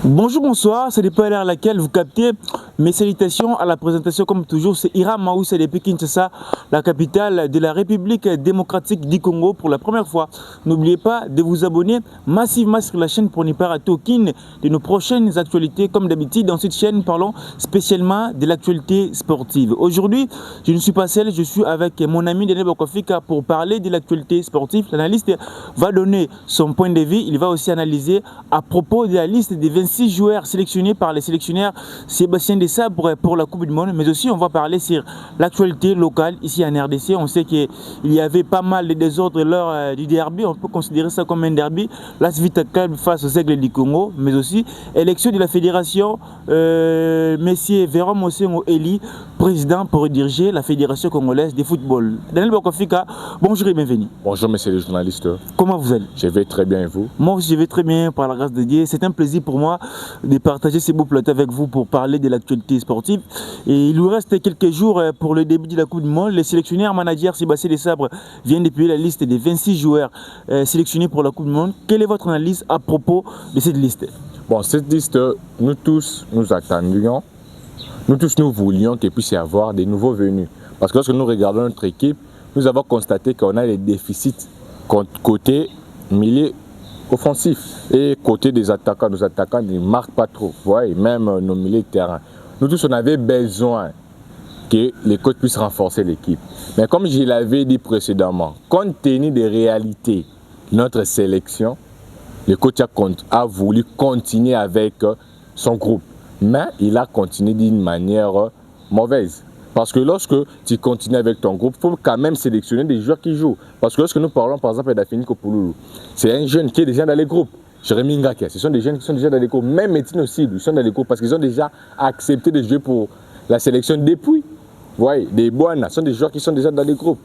Bonjour, bonsoir, c'est pas l'heure à laquelle vous captez mes salutations à la présentation comme toujours, c'est Ira Maoussa depuis Kinshasa, la capitale de la République démocratique du Congo pour la première fois. N'oubliez pas de vous abonner massivement sur la chaîne pour ne pas rater aucune de nos prochaines actualités. Comme d'habitude, dans cette chaîne, parlons spécialement de l'actualité sportive. Aujourd'hui, je ne suis pas seul, je suis avec mon ami Daniel Bokofika pour parler de l'actualité sportive. L'analyste va donner son point de vue, il va aussi analyser à propos de la liste des 26 joueurs sélectionnés par les sélectionneurs Sébastien Desabre pour la Coupe du Monde, mais aussi on va parler sur l'actualité locale ici en RDC. On sait qu'il y avait pas mal de désordres lors du derby, on peut considérer ça comme un derby. Las Vita Club face aux Aigles du Congo, mais aussi élection de la fédération, Messieurs Véron Mosengo Eli, président pour diriger la fédération congolaise de football. Daniel Bokofika, bonjour et bienvenue. Bonjour messieurs les journalistes. Comment vous allez? Je vais très bien et vous? Moi aussi je vais très bien par la grâce de Dieu. C'est un plaisir pour moi de partager ces beaux plateaux avec vous pour parler de l'actualité sportive. Et il nous reste quelques jours pour le début de la Coupe du Monde. Le sélectionneur manager Sébastien Desabre vient de publier la liste des 26 joueurs sélectionnés pour la Coupe du Monde. Quelle est votre analyse à propos de cette liste? Bon, cette liste, nous tous, nous attendions, nous tous, nous voulions qu'il puisse y avoir des nouveaux venus. Parce que lorsque nous regardons notre équipe, nous avons constaté qu'on a des déficits côté milieu offensif et côté des attaquants. Nos attaquants ne marquent pas trop, vous voyez, même nos milieux de terrain. Nous tous, on avait besoin que les coachs puissent renforcer l'équipe. Mais comme je l'avais dit précédemment, compte tenu des réalités de notre sélection, le coach a voulu continuer avec son groupe. Mais il a continué d'une manière mauvaise. Parce que lorsque tu continues avec ton groupe, il faut quand même sélectionner des joueurs qui jouent. Parce que lorsque nous parlons par exemple d'Afini Kopouloulou, c'est un jeune qui est déjà dans les groupes. Jérémy Ngakia, ce sont des jeunes qui sont déjà dans les groupes. Même Métine aussi, ils sont dans les groupes parce qu'ils ont déjà accepté de jouer pour la sélection depuis. Vous voyez, des Boana, ce sont des joueurs qui sont déjà dans les groupes.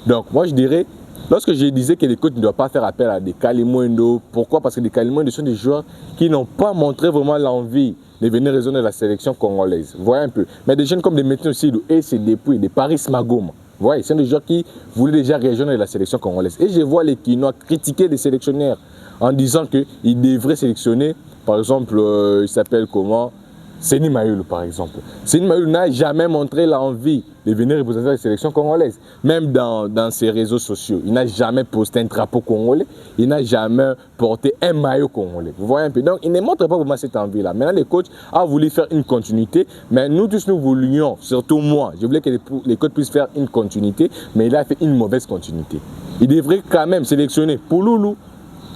Donc moi je dirais, lorsque je disais que les coachs ne doivent pas faire appel à des Kalimundo, pourquoi? Parce que les Kalimundo sont des joueurs qui n'ont pas montré vraiment l'envie de venir raisonner la sélection congolaise. Vous voyez un peu. Mais des jeunes comme des Métine aussi, et c'est depuis, des Paris Magoma. Vous voyez, c'est des joueurs qui voulaient déjà rejoindre la sélection congolaise. Et je vois les Kinois critiquer les sélectionneurs en disant qu'ils devraient sélectionner, par exemple, il s'appelle comment? Seni Mayoulou par exemple. Seni Mayoulou n'a jamais montré l'envie de venir représenter la sélection congolaise. Même dans ses réseaux sociaux, il n'a jamais posté un drapeau congolais, il n'a jamais porté un maillot congolais. Vous voyez un peu. Donc il ne montre pas vraiment cette envie-là. Maintenant les coachs ont voulu faire une continuité, mais nous tous nous voulions, surtout moi, je voulais que les coachs puissent faire une continuité, mais il a fait une mauvaise continuité. Il devrait quand même sélectionner Pouloulou,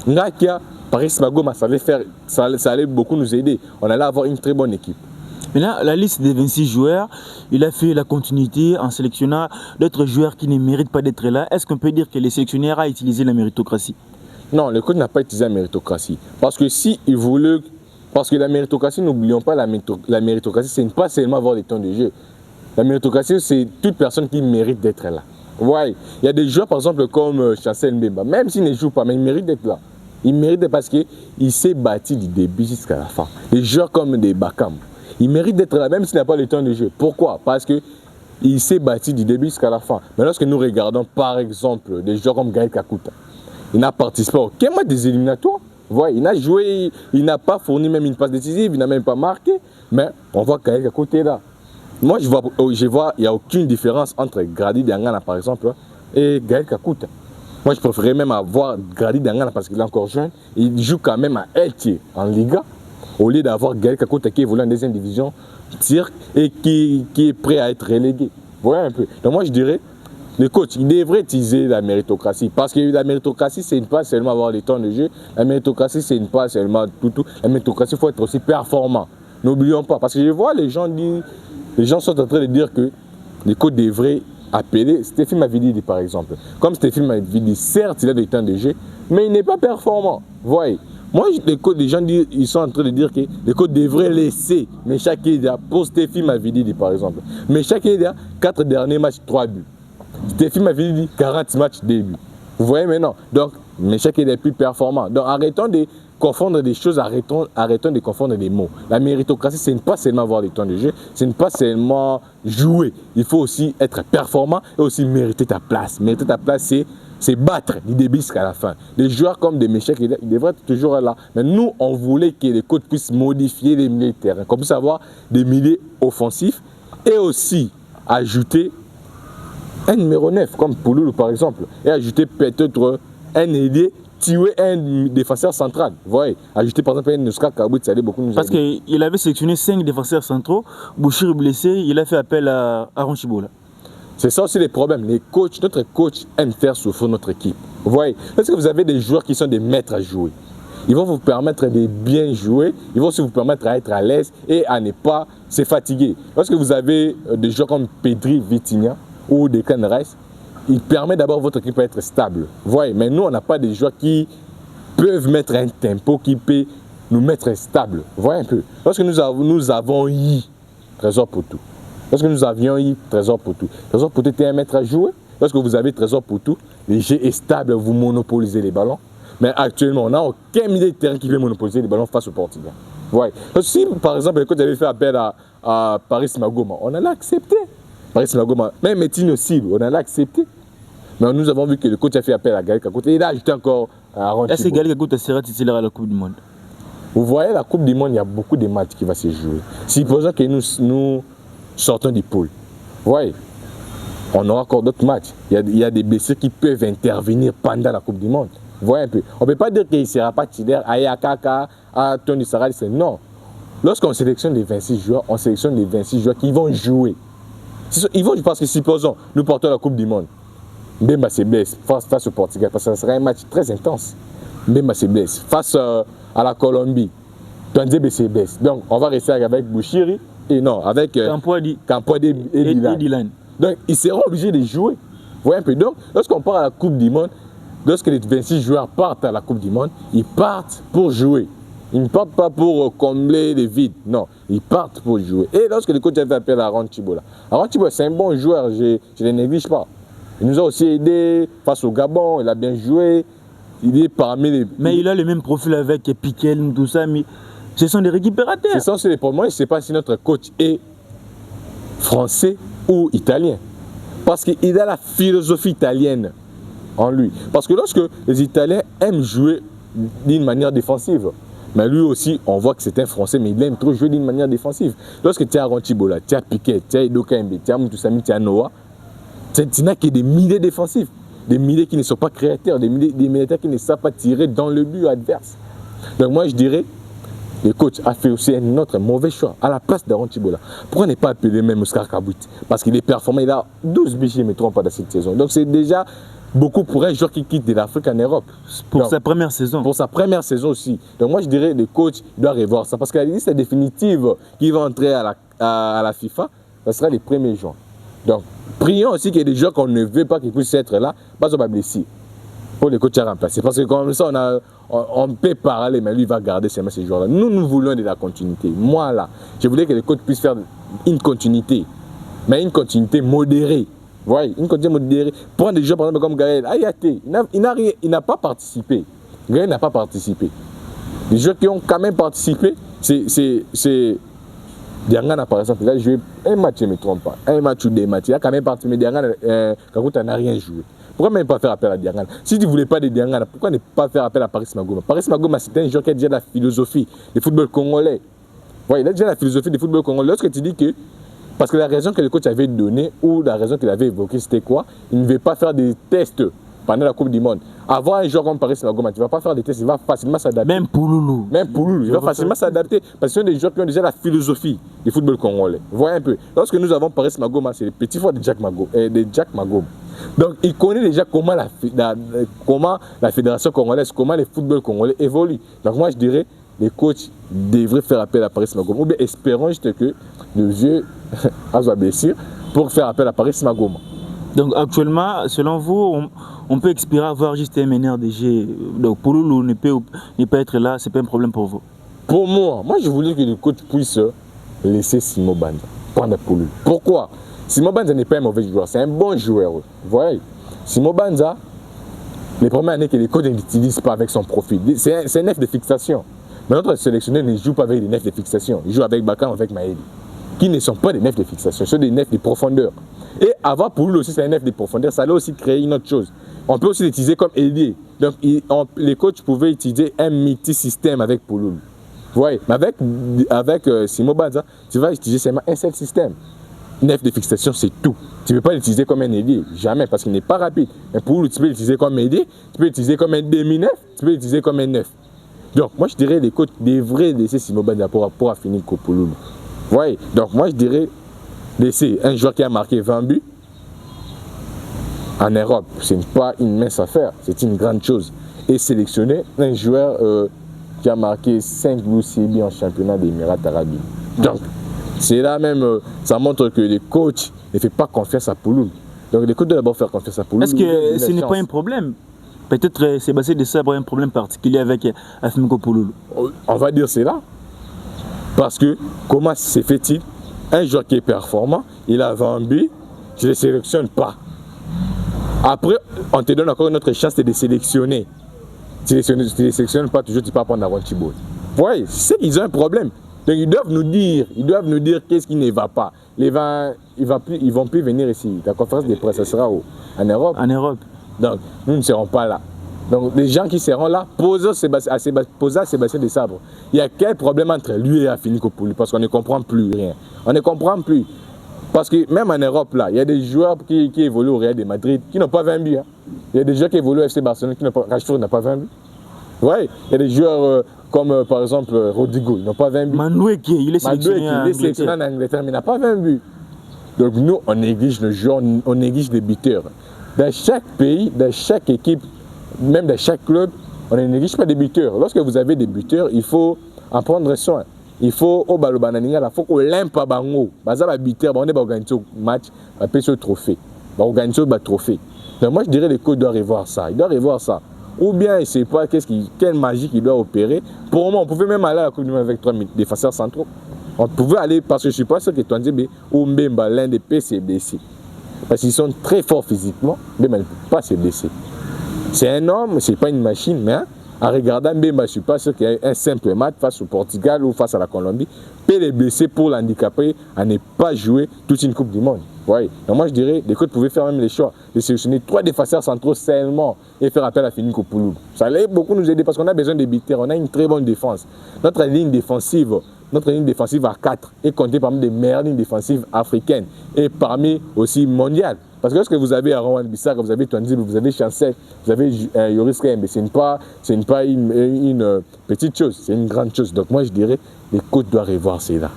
Ngakia, Paris Magoma, ça allait beaucoup nous aider. On allait avoir une très bonne équipe. Maintenant, la liste des 26 joueurs, il a fait la continuité en sélectionnant d'autres joueurs qui ne méritent pas d'être là. Est-ce qu'on peut dire que les sélectionneurs ont utilisé la méritocratie? Non, le coach n'a pas utilisé la méritocratie. Parce que si il voulait... Parce que la méritocratie, n'oublions pas, la méritocratie, ce n'est pas seulement avoir des temps de jeu. La méritocratie, c'est toute personne qui mérite d'être là. Vous voyez, il y a des joueurs, par exemple, comme Chancel Mbemba, même s'il ne joue pas, mais il mérite d'être là. Il mérite parce qu'il s'est battu du début jusqu'à la fin. Des joueurs comme des Bakam, il mérite d'être là, même s'il n'a pas le temps de jeu. Pourquoi? Parce qu'il s'est battu du début jusqu'à la fin. Mais lorsque nous regardons, par exemple, des joueurs comme Gaël Kakuta, il n'a participé à aucun match des éliminatoires. Vous voyez, il n'a joué, il n'a pas fourni même une passe décisive, il n'a même pas marqué. Mais on voit Gaël Kakuta est là. Moi, je vois, il n'y a aucune différence entre Grady Diangana, par exemple, et Gaël Kakuta. Moi, je préférais même avoir Grady Dangana parce qu'il est encore jeune. Il joue quand même à Eltier en Liga, au lieu d'avoir Gaël Kakuta qui évolue en deuxième division, Tirk, et qui est prêt à être relégué. Vous voyez un peu. Donc moi, je dirais, le coach, il devrait utiliser la méritocratie. Parce que la méritocratie, c'est pas seulement avoir les temps de jeu. La méritocratie, c'est pas seulement tout. La méritocratie, il faut être aussi performant. N'oublions pas. Parce que je vois les gens sont en train de dire que les coachs devraient appeler Stéphane Mavididi par exemple. Comme Stéphane Mavididi, certes il a des temps de jeu, mais il n'est pas performant. Vous voyez, moi les gens ils sont en train de dire que les coachs devraient laisser Meshak Edia pour Stéphane Mavididi par exemple. Meshak Edia, 4 derniers matchs, 3 buts. Stéphane Mavididi, 40 matchs, 2 buts. Vous voyez maintenant. Donc Meshak Edia est plus performant. Donc arrêtons de confondre des choses, arrêtons de confondre des mots. La méritocratie, ce n'est pas seulement avoir des temps de jeu, ce n'est pas seulement jouer. Il faut aussi être performant et aussi mériter ta place. Mériter ta place, c'est c'est battre du début jusqu'à la fin. Des joueurs comme des Méchèques, ils devraient être toujours là. Mais nous, on voulait que les coachs puissent modifier les milieux de terrain, qu'on puisse avoir des milieux offensifs et aussi ajouter un numéro 9, comme Pouloulou par exemple, et ajouter peut-être un ailier, tuer un défenseur central. Vous voyez, ajouter par exemple un Nuska Kabout, ça allait beaucoup nous aider. Parce qu'il avait sélectionné 5 défenseurs centraux, Bouchir blessé, il a fait appel à Aaron Chibola. C'est ça aussi les problèmes. Les coachs, notre coach aime faire souffrir notre équipe. Vous voyez, parce que vous avez des joueurs qui sont des maîtres à jouer. Ils vont vous permettre de bien jouer, ils vont aussi vous permettre à être à l'aise et à ne pas se fatiguer. Lorsque vous avez des joueurs comme Pedri, Vitinha ou Declan Rice, il permet d'abord votre équipe à être stable. Vous voyez, mais nous, on n'a pas des joueurs qui peuvent mettre un tempo qui peut nous mettre stable. Vous voyez un peu. Lorsque nous avons eu Trésor Poutou, lorsque nous avions eu Trésor Poutou était un maître à jouer. Lorsque vous avez Trésor Poutou, le jeu est stable, vous monopolisez les ballons. Mais actuellement, on n'a aucun milieu de terrain qui veut monopoliser les ballons face au Portugal. Ouais. Si, par exemple, le coach avait fait appel à Paris Magoma, on allait accepter. Paris Magoma, même Métine aussi, on allait accepter. Mais nous avons vu que le coach a fait appel à Gaël Kakout et il a ajouté encore à Aaron Chibola. Est-ce que Gaël Kakout sera titulaire à la Coupe du Monde? Vous voyez, la Coupe du Monde, il y a beaucoup de matchs qui vont se jouer. Supposons que nous sortons du pool. Vous voyez, on aura encore d'autres matchs. Il y a des blessés qui peuvent intervenir pendant la Coupe du Monde. Vous voyez un peu. On ne peut pas dire qu'il ne sera pas titulaire à Yakaka, à Tony Sarali. Non. Lorsqu'on sélectionne les 26 joueurs, on sélectionne les 26 joueurs qui vont jouer. Ils vont, parce que supposons, nous portons la Coupe du Monde. Mbemba se blesse face au Portugal, parce que ça sera un match très intense. Mbemba se blesse face à la Colombie. Tanzebe se blesse. Donc, on va rester avec Bouchiri et non, avec Kampoadi et Dylan. Donc, ils seront obligés de jouer. Vous voyez un peu. Donc, lorsqu'on part à la Coupe du Monde, lorsque les 26 joueurs partent à la Coupe du Monde, ils partent pour jouer. Ils ne partent pas pour combler les vides. Non, ils partent pour jouer. Et lorsque le coach avait appelé à Aaron Chibola, c'est un bon joueur, je ne le néglige pas. Il nous a aussi aidé face au Gabon, il a bien joué. Il est parmi les... Mais il a le même profil avec Piquel, tout ça, mais ce sont des récupérateurs. C'est ça, c'est pour moi, je ne sais pas si notre coach est français ou italien. Parce qu'il a la philosophie italienne en lui. Parce que lorsque les Italiens aiment jouer d'une manière défensive, mais lui aussi, on voit que c'est un Français, mais il aime trop jouer d'une manière défensive. Lorsque tu as Aaron Chibola, tu as Piquet, tu as Edo Kembe, tu as Moutoussamy, tu as Noah, tu n'as que des milliers défensifs, des milliers qui ne sont pas créateurs, des militaires qui ne savent pas tirer dans le but adverse. Donc moi, je dirais, le coach a fait aussi un autre mauvais choix à la place d'Aaron Chibola. Pourquoi ne pas appeler même Oscar Kabout? Parce qu'il est performant, il a 12 buts, je ne me trompe pas, dans cette saison. Donc c'est déjà beaucoup pour un joueur qui quitte de l'Afrique en Europe. Pour sa première saison. Pour sa première saison aussi. Donc moi je dirais le coach doit revoir ça. Parce que la liste définitive qui va entrer à la FIFA, ce sera les 1er juin. Donc prions aussi qu'il y ait des joueurs qu'on ne veut pas qu'ils puissent être là, pas on va blesser. Pour le coach à remplacer. Parce que comme ça on peut parler, mais lui il va garder ces joueurs-là. Nous voulons de la continuité. Moi là, je voulais que le coach puisse faire une continuité. Mais une continuité modérée. Vous voyez, une continuité modérée. Prendre des joueurs par exemple comme Gaël Ayaté, il n'a pas participé. Gaël n'a pas participé. Les joueurs qui ont quand même participé, c'est Diangana par exemple, il a joué un match, je ne me trompe pas. Un match ou des matchs. Il a quand même participé, mais Diangana, Kakuta n'a rien joué. Pourquoi même pas faire appel à Diangana? Si tu ne voulais pas de Diangana, pourquoi ne pas faire appel à Paris Magoma? Paris Magoma, c'est un joueur qui a déjà la philosophie du football congolais. Ouais, il a déjà la philosophie du football congolais. Lorsque tu dis que, parce que la raison que le coach avait donnée ou la raison qu'il avait évoquée, c'était quoi? Il ne veut pas faire des tests pendant la Coupe du Monde. Avoir un joueur comme Paris Magoma, tu ne vas pas faire des tests, il va facilement s'adapter. Même Pouloulou. Il va facilement s'adapter parce que ce sont des joueurs qui ont déjà la philosophie du football congolais. Voyez un peu. Lorsque nous avons Paris Magoma, c'est le petit frère de Jack Magoma. Donc il connaît déjà comment la fédération congolaise, comment le football congolais évolue. Donc moi je dirais, les coachs devraient faire appel à Paris Magoma. Ou bien espérons juste que le vieux a sa blessure pour faire appel à Paris Magoma. Donc actuellement, selon vous, on peut espérer avoir juste un meneur de jeu. Donc Pouloulou ne peut pas être là, ce n'est pas un problème pour vous. Pour moi je voulais que le coach puisse laisser Simo Banza prendre Pouloulou. Pourquoi? Simo Banza n'est pas un mauvais joueur, c'est un bon joueur. Vous voyez, Simo Banza, les premières années que les coachs n'utilisent pas avec son profil, c'est un neuf de fixation. Mais notre sélectionneur ne joue pas avec des nefs de fixation, il joue avec Bakam, avec Maëli, qui ne sont pas des nefs de fixation, ce sont des nefs de profondeur. Et avoir Pouloulou aussi, c'est un neuf de profondeur, ça allait aussi créer une autre chose. On peut aussi l'utiliser comme ailier. Donc, les coachs pouvaient utiliser un multi-système avec Pouloulou. Vous voyez, mais avec Simo Banza, tu vas utiliser seulement un seul système. Neuf de fixation, c'est tout. Tu ne peux pas l'utiliser comme un ailier, jamais, parce qu'il n'est pas rapide. Mais Pouloulou, tu peux l'utiliser comme ailier, tu peux l'utiliser comme un demi-neuf, tu peux l'utiliser comme un neuf. Donc, moi, je dirais les coachs devraient laisser Simo Banza pour finir avec Pouloulou. Vous voyez, donc moi, je dirais laisser un joueur qui a marqué 20 buts en Europe. Ce n'est pas une mince affaire, c'est une grande chose. Et sélectionner un joueur qui a marqué 5 buts, 6 buts en championnat des Émirats arabes. Donc, c'est là même, ça montre que les coachs ne font pas confiance à Pouloulou. Donc, les coachs doivent d'abord faire confiance à Pouloulou. Est-ce que ce n'est pas un problème? Peut-être Sébastien Dessay a un problème particulier avec Afimiko Pouloulou. On va dire c'est là. Parce que, comment se fait-il? Un joueur qui est performant, il a 20 buts, je ne le sélectionne pas. Après, on te donne encore une autre chance de sélectionner. Tu ne les sélectionnes pas toujours, tu peux prendre avant Thibaut. Vous voyez, c'est qu'ils ont un problème. Donc ils doivent nous dire qu'est-ce qui ne va pas. Ils ne vont plus venir ici. La conférence de presse, ça sera en Europe. En Europe. Donc nous ne serons pas là. Donc les gens qui seront là, posent à Sébastien Desabre. Il y a quel problème entre lui et Afimiko Pouloulou? Parce qu'on ne comprend plus rien. On ne comprend plus. Parce que même en Europe, là, il y a des joueurs qui évoluent au Real de Madrid qui n'ont pas 20 buts. Hein. Il y a des joueurs qui évoluent au FC Barcelone qui n'ont pas... Rashford n'a pas 20 buts. Ouais, il y a des joueurs comme par exemple Rodrigo, ils n'ont pas 20 buts. Manoueki, il est sélectionné en Angleterre, mais il n'a pas 20 buts. Donc nous, on néglige le joueur, on néglige les buteurs. Dans chaque pays, dans chaque équipe, même dans chaque club, on ne néglige pas des buteurs. Lorsque vous avez des buteurs, il faut en prendre soin. Il faut au balobananiga, il faut qu'on l'impa bango. Baza ba buteur, on est ba organiser match, ba pêcher trophée. Ba organiser ba trophée. Donc moi je dirais les coachs doivent revoir ça. Ils doivent revoir ça. Ou bien il ne sait pas quelle magie qu'il doit opérer. Pour moi, on pouvait même aller à la Coupe du Monde avec 3 défenseurs centraux. On pouvait aller parce que je ne suis pas sûr que Twanzebe ou Mbemba, l'un des P, s'est blessé. Parce qu'ils sont très forts physiquement, mais ils ne peuvent pas se blesser. C'est un homme, ce n'est pas une machine, mais hein, en regardant Mbemba, je ne suis pas sûr qu'il y ait un simple match face au Portugal ou face à la Colombie peut les blesser pour l'handicaper à ne pas jouer toute une Coupe du Monde. Ouais. Donc moi je dirais, les coachs pouvaient faire même les choix de sélectionner 3 défenseurs centraux seulement et faire appel à Afimiko Pouloulou. Ça allait beaucoup nous aider parce qu'on a besoin de buteurs, on a une très bonne défense. Notre ligne défensive à 4 est comptée parmi les meilleures lignes défensives africaines et parmi aussi mondiales. Parce que lorsque vous avez Aaron Bissaka, vous avez Twanzebe, vous avez Chancel, vous avez Yoris Kembe, ce n'est pas une petite chose, c'est une grande chose. Donc moi je dirais, les coachs doivent revoir cela.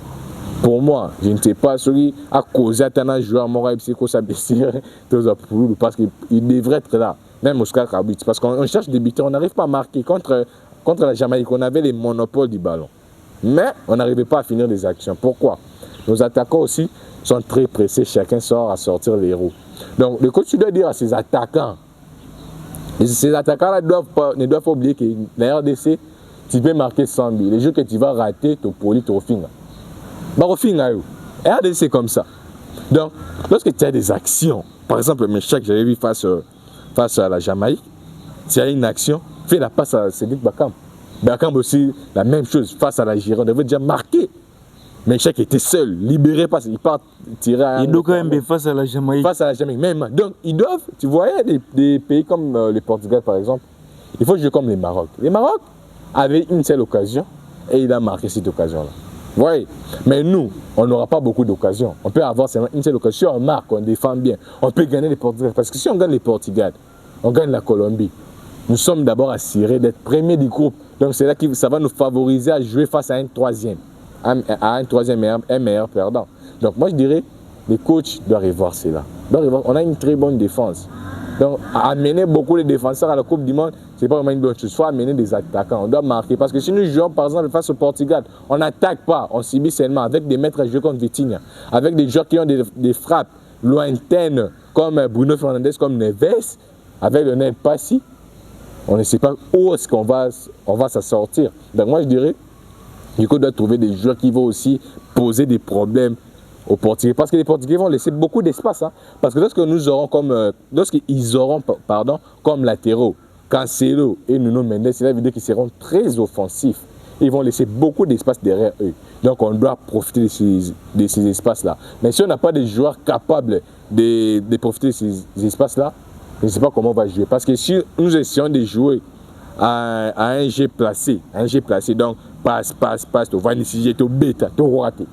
Pour moi, je ne sais pas celui à cause d'un joueur moral psycho s'abaisser parce qu'il devrait être là. Même Oscar Kabit. Parce qu'on cherche des buteurs, on n'arrive pas à marquer. Contre la Jamaïque, on avait les monopoles du ballon. Mais on n'arrivait pas à finir les actions. Pourquoi? Nos attaquants aussi sont très pressés. Chacun sort à sortir les roues. Donc le coach doit dire à ses attaquants, ces attaquants-là ne doivent pas oublier que la RDC, tu peux marquer 100 buts. Les jeux que tu vas rater, tu poli, tu refinis. RDC c'est comme ça. Donc, lorsque tu as des actions, par exemple, le Meshach, j'avais vu face à la Jamaïque, tu as une action, fais la passe à Cédric Bakam. Bakam aussi, la même chose, face à la Gironde, on devait déjà marquer. Meshach était seul, libéré, il part tirer à il doit quand même face à la Jamaïque. Face à la Jamaïque, même. Donc, ils doivent, tu voyais des pays comme le Portugal, par exemple, il faut jouer comme les Maroc. Les Maroc avaient une seule occasion et il a marqué cette occasion-là. Oui, mais nous, on n'aura pas beaucoup d'occasions. On peut avoir seulement une seule occasion. Si on marque, on défend bien, on peut gagner les Portugais. Parce que si on gagne les Portugais, on gagne la Colombie. Nous sommes d'abord assurés d'être premiers du groupe. Donc c'est là que ça va nous favoriser à jouer face à un troisième meilleur perdant. Donc moi je dirais, les coachs doivent revoir cela. On a une très bonne défense. Donc amener beaucoup de défenseurs à la Coupe du Monde, ce n'est pas vraiment une bonne chose. Il faut amener des attaquants, on doit marquer. Parce que si nous jouons par exemple face au Portugal, on n'attaque pas, on subit seulement avec des maîtres à jouer comme Vitinha, avec des joueurs qui ont des frappes lointaines comme Bruno Fernandes, comme Neves, avec Lionel Passi. On ne sait pas où est-ce qu'on va s'en sortir. Donc moi je dirais, du coup, on doit trouver des joueurs qui vont aussi poser des problèmes aux Portugais, parce que les Portugais vont laisser beaucoup d'espace. Hein. Parce que lorsqu'ils auront comme latéraux Cancelo et Nuno Mendes, c'est la vidéo qu'ils seront très offensifs. Ils vont laisser beaucoup d'espace derrière eux. Donc on doit profiter de ces espaces-là. Mais si on n'a pas des joueurs capables de profiter de ces espaces-là, je ne sais pas comment on va jouer. Parce que si nous essayons de jouer à un jeu placé, donc passe, tu vas essayer, tu bêta, tu raté.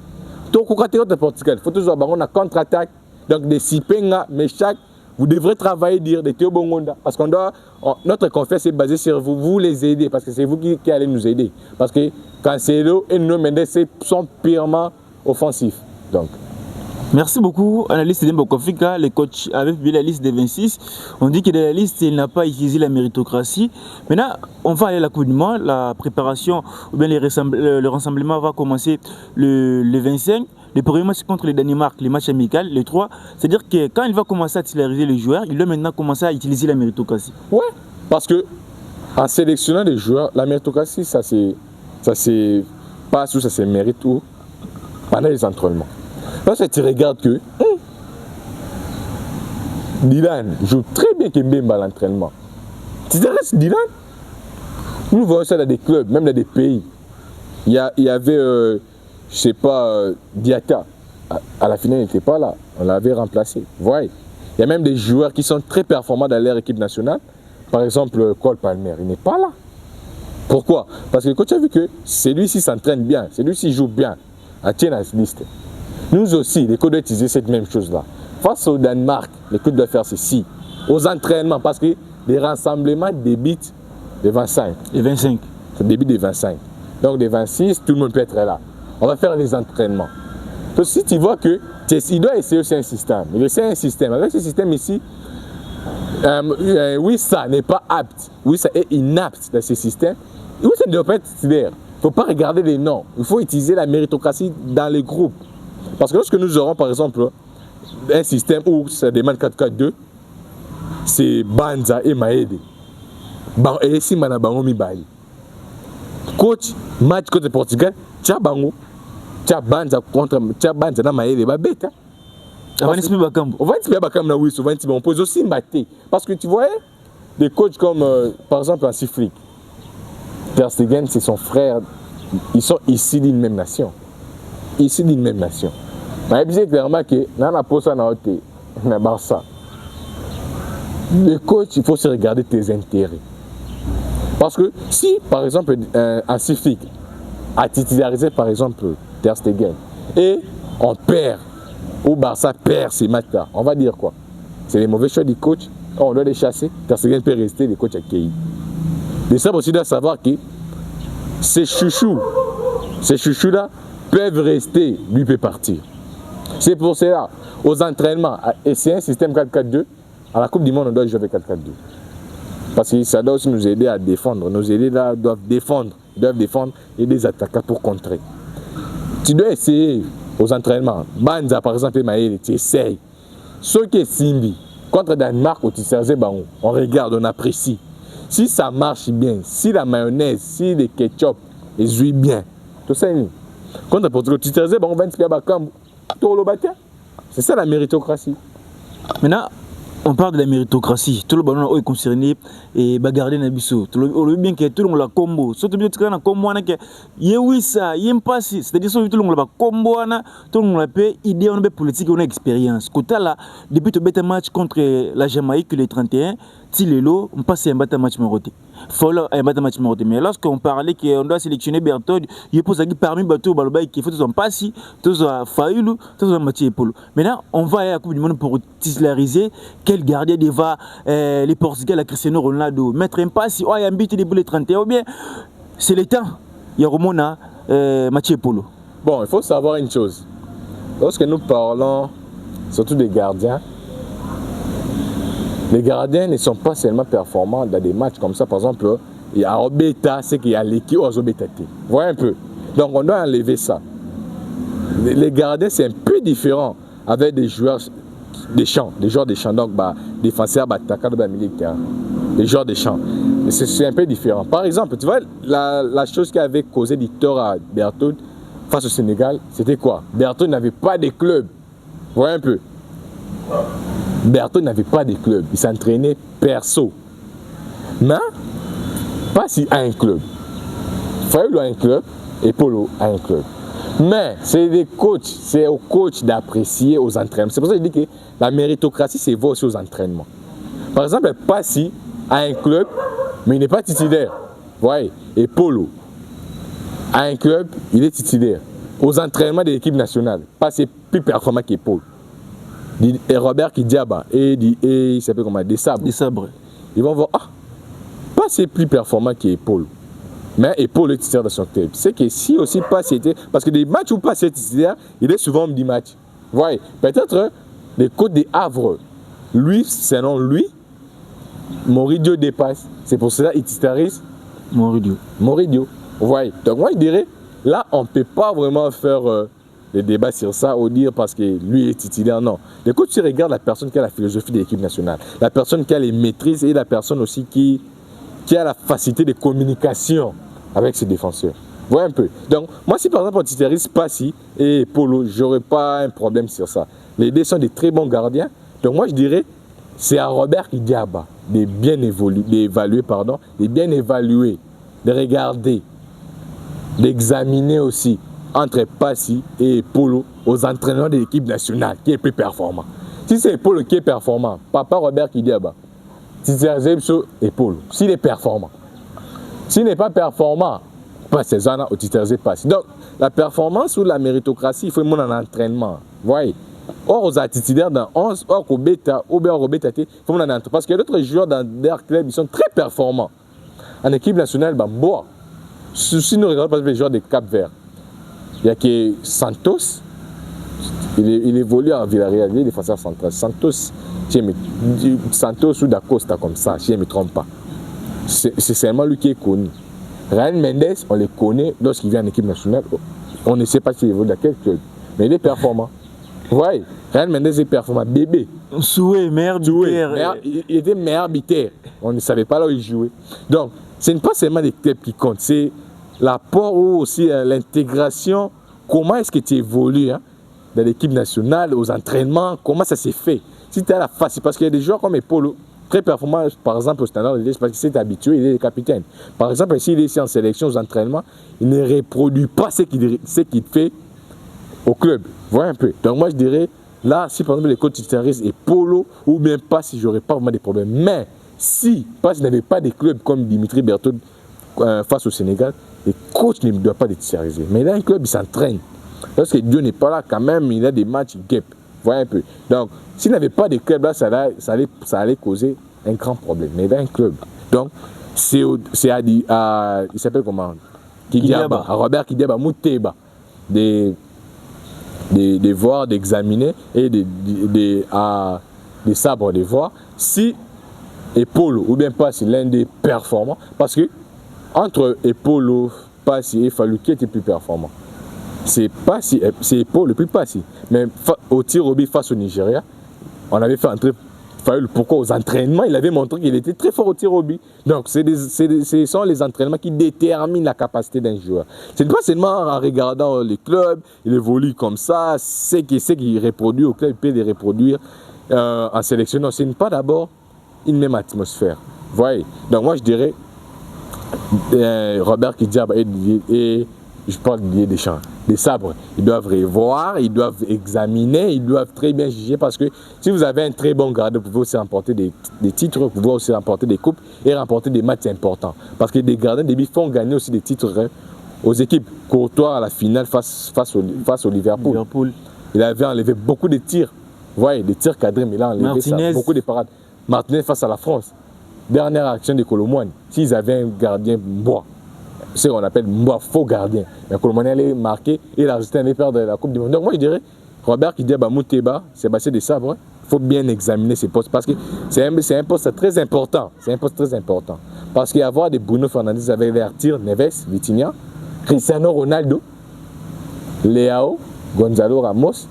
Tu raté contre Portugal, il faut toujours avoir une contre-attaque, donc des sipenga, mais vous devrez travailler, dire des Théo Bongonda, parce qu'on doit, notre confiance est basée sur vous, vous les aider, parce que c'est vous qui allez nous aider. Parce que Cancelo et Nuno Mendes sont purement offensifs. Donc. Merci beaucoup, analyste de Mbokofika. Le coach avait publié la liste des 26. On dit que dans la liste, il n'a pas utilisé la méritocratie. Maintenant, on va aller à la Coupe du Monde. La préparation, ou bien le rassemblement va commencer le 25. Le premier match contre le Danemark, le match amical, le 3. C'est-à-dire que quand il va commencer à titulariser les joueurs, il doit maintenant commencer à utiliser la méritocratie. Oui, parce que en sélectionnant des joueurs, la méritocratie, ça c'est pas sous ça c'est mérite ou pendant les entraînements. Parce que tu regardes que Dylan joue très bien Kimbemba à l'entraînement. Tu te restes Dylan. Nous voyons ça dans des clubs, même dans des pays. Il y avait, je sais pas, Diata. À la finale, il n'était pas là. On l'avait remplacé. Vous voyez. Il y a même des joueurs qui sont très performants dans leur équipe nationale. Par exemple, Cole Palmer, il n'est pas là. Pourquoi? Parce que le coach a vu que celui-ci s'entraîne bien, celui-ci joue bien. À tiens la liste. Nous aussi, les coachs doivent utiliser cette même chose-là. Face au Danemark, les coachs doivent faire ceci. Aux entraînements, parce que les rassemblements débutent de 25. Et 25. Ça débute de 25. Donc de 26, tout le monde peut être là. On va faire les entraînements. Donc si tu vois que il doit essayer aussi un système. Il essaie un système. Avec ce système ici, oui, ça n'est pas apte. Oui, ça est inapte dans ce système. Oui, ça ne doit pas être titulaire. Il ne faut pas regarder les noms. Il faut utiliser la méritocratie dans les groupes. Parce que lorsque nous aurons par exemple un système où ça demande 4-4-2, c'est Banza et Maede. Et si Manabango Mibali. Coach, match contre le Portugal, Tcha Bango, Tcha Banza contre Tcha Banza na Maede, ba bête. On va essayer Bakambo, oui, souvent on peut aussi mater. Parce que tu vois, des coachs comme par exemple en Sifrik, Ter Stegen, c'est son frère, ils sont ici d'une même nation. Ici d'une même nation. Mais je dis clairement que dans la poste na Barça, le coach, il faut se regarder tes intérêts. Parce que si, par exemple, un Sifrik a titularisé, par exemple, Ter Stegen, et on perd, ou Barça perd ces matchs-là, on va dire quoi? C'est les mauvais choix du coach, on doit les chasser, Ter Stegen peut rester, les coachs accueillis. Les sables aussi doivent savoir que ces chouchous-là peuvent rester, lui peut partir. C'est pour cela, aux entraînements, et c'est un système 4-4-2, à la Coupe du Monde, on doit jouer avec 4-4-2. Parce que ça doit aussi nous aider à défendre. Nos aidés là doivent défendre et des attaquants pour contrer. Tu dois essayer aux entraînements. Banza par exemple, Maël, tu essayes. Ce qui est Simbi, contre Danemark ou Tisserze Bango, on regarde, on apprécie. Si ça marche bien, si la mayonnaise, si le ketchup, ils jouent bien, tout ça est mis. Contre Portugal, Tisserze Bango, 20 Bakambo, c'est ça la méritocratie. Maintenant, on parle de la méritocratie. Tout le monde est concerné et bagarder Nabiso. Tout le monde bien que tout le monde la combo. Surtout bien que na combo ana que yewisa, yempasi. C'est-à-dire que tout le monde la combo ana, tout le monde la paix. Idée on a politique, on a expérience. Côté là, depuis le bête match contre la Jamaïque le 31, Tilelo, on passe un bête match moroté. Follow un bête match moroté. Mais lorsqu'on parlait qu'on doit sélectionner Berthold, il pose parmi bateau balbaï qui faut tous en passi, tous en faïlou, tous en Mathieu Polo. Maintenant, on va aller à la Coupe du Monde pour titulariser quel gardien devant les Portugais, la Cristiano Ronaldo, mettre un pass, oh, il y a un but de boule 31, ou bien c'est le temps, il y a Romona, Mathieu Polo. Bon, il faut savoir une chose. Lorsque nous parlons surtout des gardiens, les gardiens ne sont pas seulement performants dans des matchs comme ça. Par exemple, il y a Obeta, c'est qu'il y a l'équipe Obeta. Vous voyez un peu. Donc on doit enlever ça. Les gardiens, c'est un peu différent avec des joueurs des champs. Des joueurs des champs, donc défenseurs, attaquants, militaires. Des joueurs des champs. Mais c'est un peu différent. Par exemple, tu vois, la chose qui avait causé du tort à Berthold face au Sénégal, c'était quoi? Berthold n'avait pas de club. Vous voyez un peu. Berthold n'avait pas de club, il s'entraînait perso. Mais, pas si a un club. Fayoulou a un club et Polo a un club. Mais c'est des coachs, c'est aux coachs d'apprécier aux entraînements. C'est pour ça que je dis que la méritocratie, c'est vrai aussi aux entraînements. Par exemple, Passy a un club, mais il n'est pas titulaire. Vous voyez, et Polo a un club, il est titulaire. Aux entraînements de l'équipe nationale, Passy est plus performant qu'Epolo. Et Robert Kidiaba et il s'appelle comment? Des Sabres. Ils vont voir, Passy est plus performant qu'Epolo. Mais Epolo est titulaire de son club. C'est que si aussi Passy était. Parce que des matchs où Passy est titulaire, il est souvent homme du match. Vous voyez, peut-être les côtes des Havre, lui, selon lui, Moridio dépasse. C'est pour cela qu'il titularise Moridio. Vous voyez. Donc moi je dirais, là on ne peut pas vraiment faire des débats sur ça ou dire parce que lui est titulaire. Non. Les coachs, tu regardes la personne qui a la philosophie de l'équipe nationale, la personne qui a les maîtrises et la personne aussi qui a la facilité de communication avec ses défenseurs. Vous voyez un peu. Donc, moi, si par exemple on titularise Passy et Polo, je n'aurais pas un problème sur ça. Les deux sont des très bons gardiens. Donc, moi, je dirais, c'est à Robert Kidiaba de bien évaluer, de regarder, d'examiner aussi entre Passy et Polo aux entraîneurs de l'équipe nationale qui est plus performant. Si c'est Polo qui est performant, papa Robert Kidiaba, titularisé et Polo, s'il est performant. S'il n'est pas performant, pas ces ans au titularisé Passy. Donc, la performance ou la méritocratie, il faut le en entraînement. Vous voyez? Or, aux titulaires dans 11, or au bêta, ou bien au bêta, il faut en entraînement. Parce que d'autres joueurs dans leur club, ils sont très performants. En équipe nationale, si nous regardons par exemple les joueurs de Cap-Vert, il y a que Santos, il évolue en Villarreal, il est défenseur central. Santos ou Dacosta comme ça, si je ne me trompe pas. C'est seulement lui qui est connu. Ryan Mendes, on le connaît lorsqu'il vient en équipe nationale. On ne sait pas s'il évolue dans quel club, mais il est performant. Vous voyez, Ryan Mendes est performant. Bébé. Souhait, meilleur buteur. Il était meilleur buteur. On ne savait pas là où il jouait. Donc, ce n'est pas seulement les clubs qui comptent, c'est l'apport ou aussi l'intégration. Comment est-ce que tu évolues dans l'équipe nationale, aux entraînements, comment ça s'est fait? Si tu as la facilité, parce qu'il y a des joueurs comme Epolo, très performants, par exemple au Standard, parce qu'il s'est habitué, il est le capitaine. Par exemple, s'il est ici en sélection aux entraînements, il ne reproduit pas ce qu'il fait au club. Vous voyez un peu. Donc moi je dirais, là, si par exemple les coachs titularisent Epolo, ou bien pas, si j'aurais pas vraiment des problèmes. Mais si, parce qu'il n'avait pas des clubs comme Dimitri Berthaud face au Sénégal, les coachs ne doivent pas les titulariser. Mais là, un club, il s'entraîne. Lorsque Dieu n'est pas là, quand même, il a des matchs, il guêpe. Vous voyez un peu. Donc, s'il n'avait pas de club là, ça allait causer un grand problème. Mais il a un club. Donc, c'est à il s'appelle comment? Kidiaba. À Robert Kidiaba, Mouteba. De voir, d'examiner et des sabres de voir si Epolo ou bien Passy l'un des performants. Parce que entre Epolo, Passy et Fallou, qui était plus performant? C'est Epolo le plus Passy. Mais au tir au but face au Nigeria, on avait fait entrer Fallou. Pourquoi? Aux entraînements, il avait montré qu'il était très fort au tir au but. Donc, ce sont les entraînements qui déterminent la capacité d'un joueur. Ce n'est pas seulement en regardant les clubs, il évolue comme ça, c'est qu'il reproduit au club, il peut les reproduire en sélectionnant. Ce n'est pas d'abord une même atmosphère. Vous voyez? Donc, moi, je dirais Robert Kidiaba et je parle des champs, des sabres, ils doivent revoir, ils doivent examiner, ils doivent très bien juger parce que si vous avez un très bon gardien, vous pouvez aussi remporter des titres, vous pouvez aussi remporter des coupes et remporter des matchs importants. Parce que des gardiens de but font gagner aussi des titres aux équipes. Courtois à la finale face au Liverpool. Il avait enlevé beaucoup de tirs. Vous voyez, des tirs cadrés, mais il a enlevé ça, beaucoup de parades. Martinez face à la France. Dernière action de Colomboine. S'ils avaient un gardien bois, c'est ce qu'on appelle un faux gardien. Mais Colomboine allait marquer et l'Argentine allait perdre la Coupe du Monde. Donc moi je dirais, Robert Kidiaba, Mouteba, Sébastien Desabre, il faut bien examiner ces postes parce que c'est un poste très important. C'est un poste très important. Parce qu'il y a avoir des Bruno Fernandes avec les tirs, Neves, Vitinha, Cristiano Ronaldo, Leao, Gonzalo Ramos,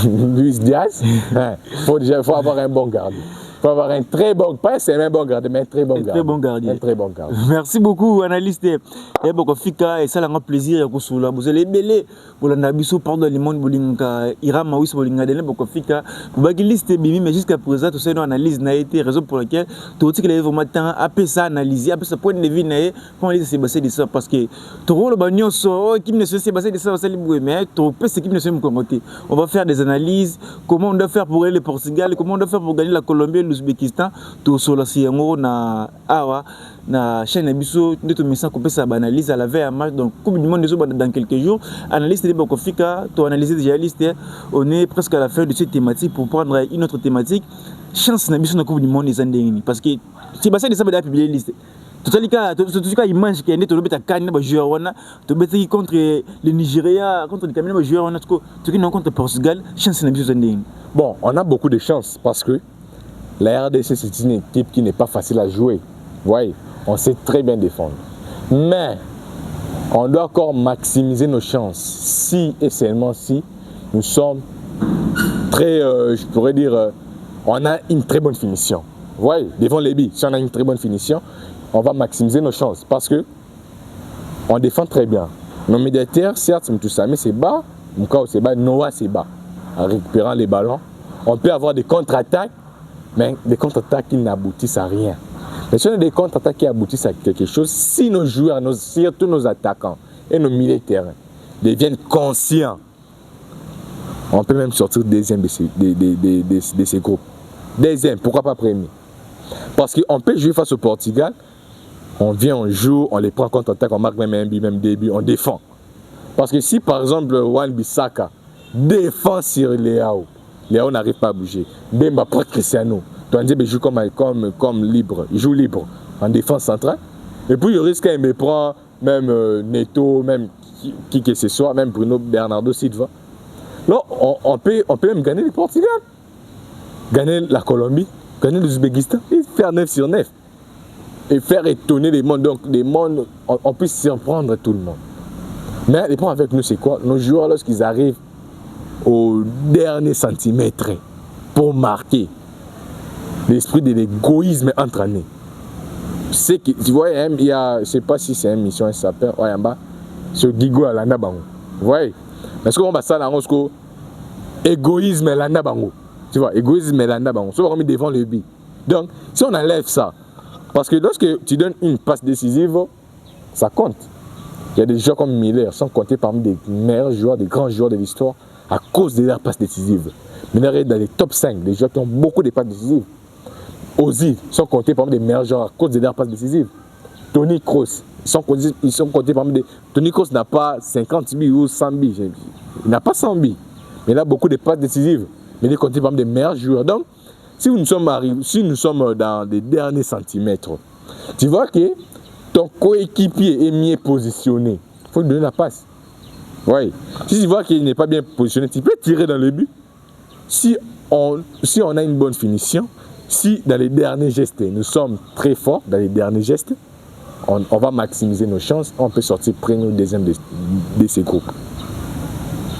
Luis Diaz. Il faut avoir un bon gardien. faut avoir un très bon, pas c'est un bon gardien, mais un très bon gardien. Très bon gardien. Un très bon gardien. Merci beaucoup, analyste. Et beaucoup fika et ça l'a plaisir à cause vous allez belé pour la nabiso pardon le monde bolinga ira maouis bolinga de beaucoup fika pour bagi liste bimi mais jusqu'à présent tout ça une analyse n'a été raison pour laquelle tout ce qu'il avait vraiment temps après ça analyser après ça point de vue naé comment aller se passer de ça parce que tout le bagnon so qui ne se passer de ça ça libre mais tout peut ce qui ne se me commenter on va faire des analyses comment on doit faire pour aller le Portugal comment on doit faire pour gagner la Colombie l'Ouzbékistan tout sur la Siango na awa na chaîne biso de tout message qu'on peut ça analyse à la veille à match donc coupe du monde dans quelques jours analyse de Bokofika to analyser déjà liste on est presque à la fin de cette thématique pour prendre une autre thématique chance na biso na coupe du monde des andeni parce que si basé de ça va publier liste tout cas image qui est to beta kan na joueur wana to beta contre le Nigeria contre le Cameroun joueur wana tout qui non contre Portugal chance na biso andeni. Bon, on a beaucoup de chance parce que la RDC c'est une équipe qui n'est pas facile à jouer. Vous voyez, on sait très bien défendre. Mais on doit encore maximiser nos chances si et seulement si nous sommes très, je pourrais dire, on a une très bonne finition. Vous voyez, devant les billes, si on a une très bonne finition, on va maximiser nos chances parce que on défend très bien. Nos médiateurs, certes, Mtoussamé c'est bas, Mkao c'est bas, Noah c'est bas. En récupérant les ballons, on peut avoir des contre-attaques, mais des contre-attaques qui n'aboutissent à rien. Mais si on a des contre-attaques qui aboutissent à quelque chose, si nos joueurs, surtout nos attaquants et nos milieux de terrain deviennent conscients, on peut même sortir deuxième de ces groupes. Deuxième, pourquoi pas premier? Parce qu'on peut jouer face au Portugal, on vient, on joue, on les prend en contre-attaque, on marque même un but, même des buts, on défend. Parce que si par exemple Wan-Bissaka défend sur Léao, Léao n'arrive pas à bouger, Bemba prend Cristiano, Touandjé joue comme libre, il joue libre en défense centrale. Et puis il risque qu'il me prend même Neto, même qui que ce soit, même Bruno Bernardo Silva. Non, on peut même gagner le Portugal, gagner la Colombie, gagner l'Ouzbékistan et faire 9 sur 9. Et faire étonner les mondes. Donc les mondes, on peut surprendre tout le monde. Mais le problème avec nous, c'est quoi? Nos joueurs, lorsqu'ils arrivent au dernier centimètre pour marquer, l'esprit de l'égoïsme entraîné. C'est que, tu vois, il y a, je ne sais pas si c'est une mission, ça s'appelle, en bas, ce Gigo à l'Anda Bango. Vous voyez? Parce qu'on va ça dans le égoïsme à l'Anda Bango. Tu vois, égoïsme à l'Anda Bango. Soit on met devant le but. Donc, si on enlève ça, parce que lorsque tu donnes une passe décisive, ça compte. Il y a des joueurs comme Miller, sont comptés parmi des meilleurs joueurs, des grands joueurs de l'histoire, à cause de leur passe décisive. Miller est dans les top 5, des joueurs qui ont beaucoup de passes décisives. Ozil sont comptés parmi des meilleurs joueurs à cause de leur passe décisive. Tony Kroos, ils sont comptés parmi des... Tony Kroos n'a pas 50 buts ou 100 buts. Il n'a pas 100 buts. Mais il a beaucoup de passes décisives. Mais il est compté parmi des meilleurs joueurs. Donc, si nous sommes dans les derniers centimètres, tu vois que ton coéquipier est mieux positionné. Il faut lui donner la passe. Oui. Si tu vois qu'il n'est pas bien positionné, tu peux tirer dans le but. Si on a une bonne finition, si dans les derniers gestes, nous sommes très forts dans les derniers gestes, on va maximiser nos chances, on peut sortir premier ou deuxième de ces groupes.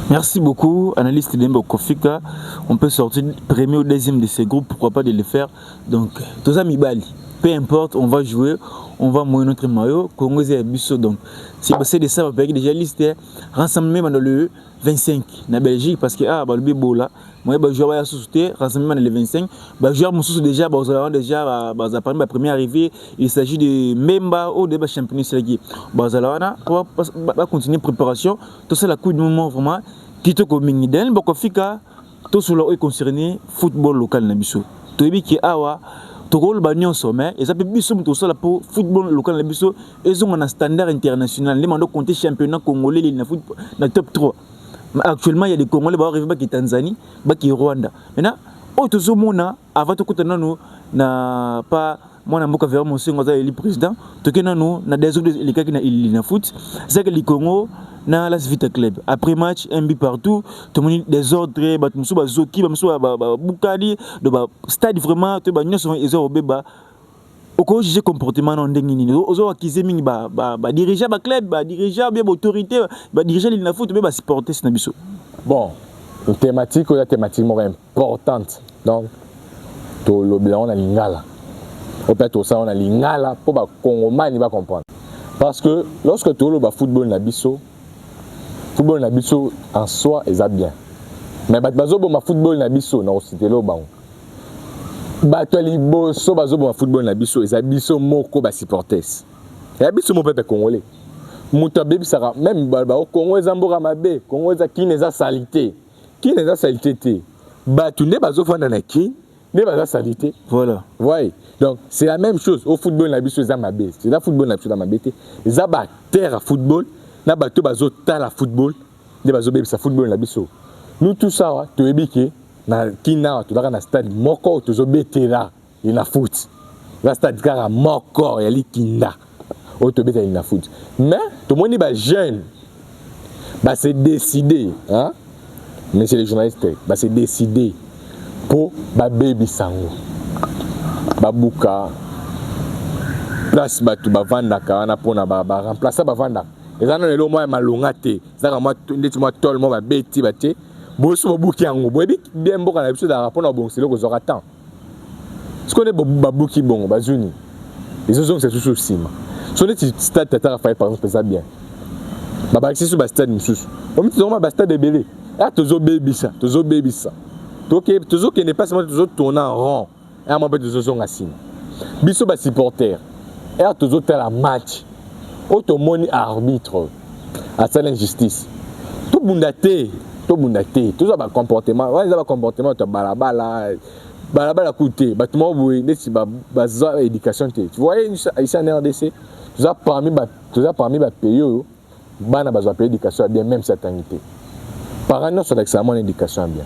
Merci beaucoup, analyste Dembo Kofika. On peut sortir premier ou deuxième de ces groupes, pourquoi pas de le faire. Donc, tous amis Bali, peu importe, on va jouer, on va mouiller notre maillot, Congo et Abisso. Donc, c'est de ça, on va déjà listé, rassemblement dans le 25, na Belgique, parce que, le bébo là, moi, je vais associer, rassemblement dans le 25, je vais déjà, la première arrivée, il s'agit de Memba au débat championnat, on va continuer préparation, tout ça, la coupe du moment, vraiment, qui te communique d'un, Bokofika, tout cela est concerné football local, Nabiso. Tout est qui awa, tout le bagnon sommet, et ça peut bien tout ça pour football local, Nabiso, ils ont un standard international, les mandats compter championnat congolais, dans top 3. Actuellement, il y a des Congolais qui arrivent à Tanzanie, qui Rwanda. Maintenant, tout ce monde, avant tout, nous n'a pas. Moi, je suis vraiment le président. Tout le monde, nous, des autres qui ont foot. C'est que les Congo, na la Vita Club. Après match, un but partout. Tout le monde des ordres, Zoki, Boukali, stade vraiment, tout le monde sont au bébé. Au juger comportement non dengini ozo akize mingi diriger ba club diriger bien autorité diriger l'île na foot ba supporter na biso. Bon, une thématique importante. Donc to lobela on a lingala. Au peut ça on a lingala pour ba Congolais ni va comprendre. Parce que lorsque tu le football na biso en soi est bien. Mais bazo bon football na biso na cité lo ba. Bato liboso bazo bon football na biso est biso moko ba supporters. Et biso mo peuple congolais. Muta bebi sara même ba Congo ezambora mabe, Congo eza kineza salité. Kineza salité te. Bato ne bazo fanda na ki, ne baza salité. Voilà. Ouais. Donc c'est la même chose au football na biso eza mabe. C'est la football na biso na mabe te. Eza ba terre à football, na bato bazo tala football, ne bazo bebi sa football na biso. Nous tout ça to ebike na kina to daka na stade moko to zo betela ina foot. Na stade kara moko ya likinda. O to betela ina foot. Mais tout moni ba jeune ba c'est décidé hein. Monsieur les journalistes, ba c'est décidé pour ba baby sango. Babuka place batu bavandaka na pona ba remplacer bavandaka. Ezana lelo moya malonga te. Ezaka moi ndeti moi tol moi ba beti baté. Boso babuki yango. Boyebi bien mboka na biso da rapona bon c'est le ko zora temps. Ce qu'on est babuki bon bazuni. Les autres c'est tout sima. Son ndeti stade Tata Raphaël par exemple ça bien. Baba c'est sur ba stade mususu. On dit ba stade de belé. Ah tozo baby ça. Donc tozo qui n'est pas seulement tozo tourner en rond. Et à mon peu tozo ngasina. Biso ba supporter. Et tozo tel la match. Automoni arbitre à cette injustice. Tout bundaté, tout ça va comportement, ouais ça va comportement de balabala coûter, bâtiment boué, n'est-ce pas bazar éducation tu vois ici en RDC, tout ça parmi pays bana bazar pays éducation bien même certainité. Parents sur l'examen d'éducation bien.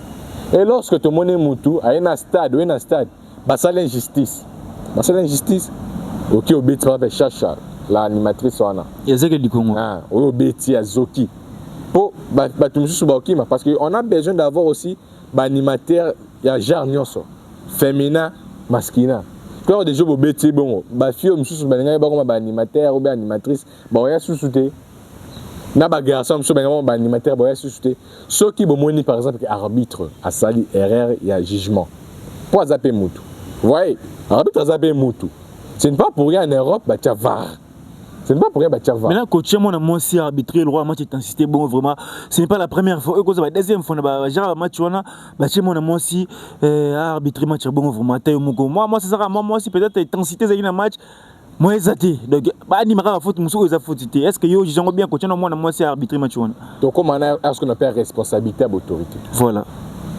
Et lorsque tout le monde est moutou à un stade, bah ça l'injustice. OK au bête va chercher l'animatrice wana Yazeke du Congo au bêtis à Zoki pour parce qu'on a besoin d'avoir aussi animateur il y a genre nyonso féminin masculin quand des jeux au bêtis bon ba fille mususu balinga ba comme animateur ou animatrice ba ya sous-souté na ba garçon mususu ba animateur ba ya sous-souté ceux qui bomoni par exemple arbitre a sali erreur il y a jugement pour zapper mutu vous voyez arbitre zapper mutu ce n'est pas pour rien en Europe bah tu vas. C'est pas pour rien bah tu vas. Maintenant coach moi na moi si arbitrer le roi match intensité bon vraiment ce n'est pas la première fois que ça va deuxième fois ba genre match wana bah chez moi na moi si arbitrer match bon vraiment taille moi c'est ça moi si peut-être intensité ça na match moi ezati donc ba animera la faute musuko za faute est-ce que yo j'en bien coach moi na moi si arbitrer match wana. Donc comment on a est-ce qu'on appelle responsabilité à l'autorité. Voilà.